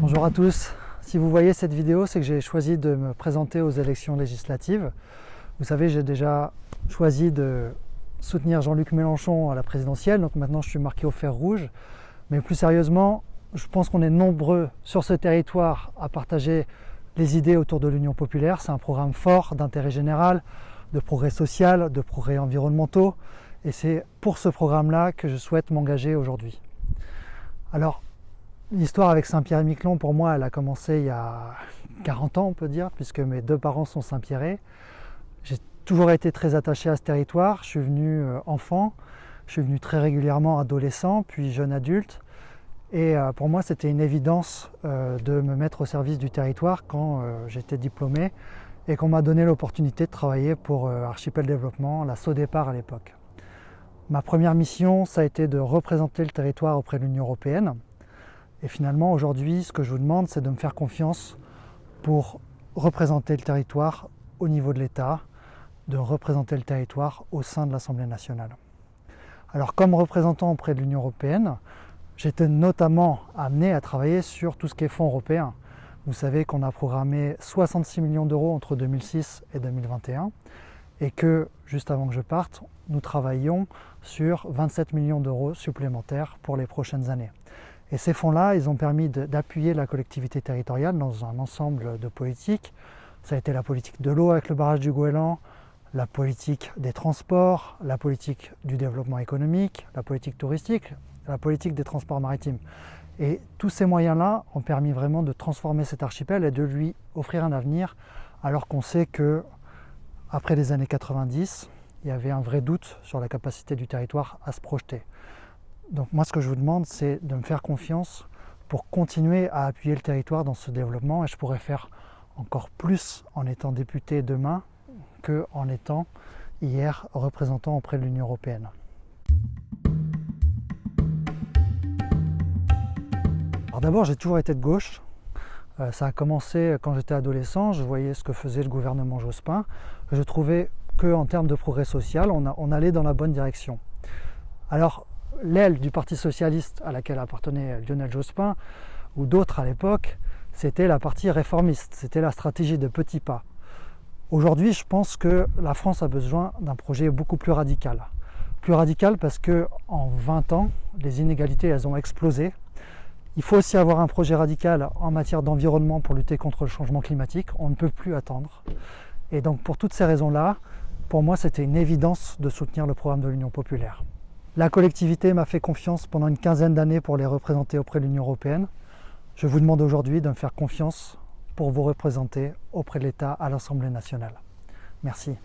Bonjour à tous. Si vous voyez cette vidéo, c'est que j'ai choisi de me présenter aux élections législatives. Vous savez, j'ai déjà choisi de soutenir Jean-Luc Mélenchon à la présidentielle, donc maintenant je suis marqué au fer rouge. Mais plus sérieusement, je pense qu'on est nombreux sur ce territoire à partager les idées autour de l'Union populaire. C'est un programme fort d'intérêt général, de progrès social, de progrès environnementaux. Et c'est pour ce programme-là que je souhaite m'engager aujourd'hui. Alors, l'histoire avec Saint-Pierre-et-Miquelon, pour moi, elle a commencé il y a 40 ans, on peut dire, puisque mes deux parents sont Saint-Pierrais. J'ai toujours été très attaché à ce territoire. Je suis venu enfant, je suis venu très régulièrement adolescent, puis jeune adulte. Et pour moi, c'était une évidence de me mettre au service du territoire quand j'étais diplômé et qu'on m'a donné l'opportunité de travailler pour Archipel Développement, la Sodépar à l'époque. Ma première mission, ça a été de représenter le territoire auprès de l'Union européenne. Et finalement, aujourd'hui, ce que je vous demande, c'est de me faire confiance pour représenter le territoire au niveau de l'État, de représenter le territoire au sein de l'Assemblée nationale. Alors, comme représentant auprès de l'Union européenne, j'étais notamment amené à travailler sur tout ce qui est fonds européens. Vous savez qu'on a programmé 66 millions d'euros entre 2006 et 2021 et que, juste avant que je parte, nous travaillions sur 27 millions d'euros supplémentaires pour les prochaines années. Et ces fonds-là, ils ont permis d'appuyer la collectivité territoriale dans un ensemble de politiques. Ça a été la politique de l'eau avec le barrage du Goéland, la politique des transports, la politique du développement économique, la politique touristique, la politique des transports maritimes. Et tous ces moyens-là ont permis vraiment de transformer cet archipel et de lui offrir un avenir, alors qu'on sait que après les années 90, il y avait un vrai doute sur la capacité du territoire à se projeter. Donc moi, ce que je vous demande, c'est de me faire confiance pour continuer à appuyer le territoire dans ce développement, et je pourrais faire encore plus en étant député demain qu'en étant hier représentant auprès de l'Union européenne. Alors d'abord, j'ai toujours été de gauche. Ça a commencé quand j'étais adolescent, je voyais ce que faisait le gouvernement Jospin. Je trouvais qu'en termes de progrès social, on allait dans la bonne direction. Alors, l'aile du Parti socialiste à laquelle appartenait Lionel Jospin, ou d'autres à l'époque, c'était la partie réformiste, c'était la stratégie de petits pas. Aujourd'hui, je pense que la France a besoin d'un projet beaucoup plus radical. Plus radical parce qu'en 20 ans, les inégalités, elles ont explosé. Il faut aussi avoir un projet radical en matière d'environnement pour lutter contre le changement climatique. On ne peut plus attendre. Et donc pour toutes ces raisons-là, pour moi, c'était une évidence de soutenir le programme de l'Union populaire. La collectivité m'a fait confiance pendant une quinzaine d'années pour les représenter auprès de l'Union européenne. Je vous demande aujourd'hui de me faire confiance pour vous représenter auprès de l'État à l'Assemblée nationale. Merci.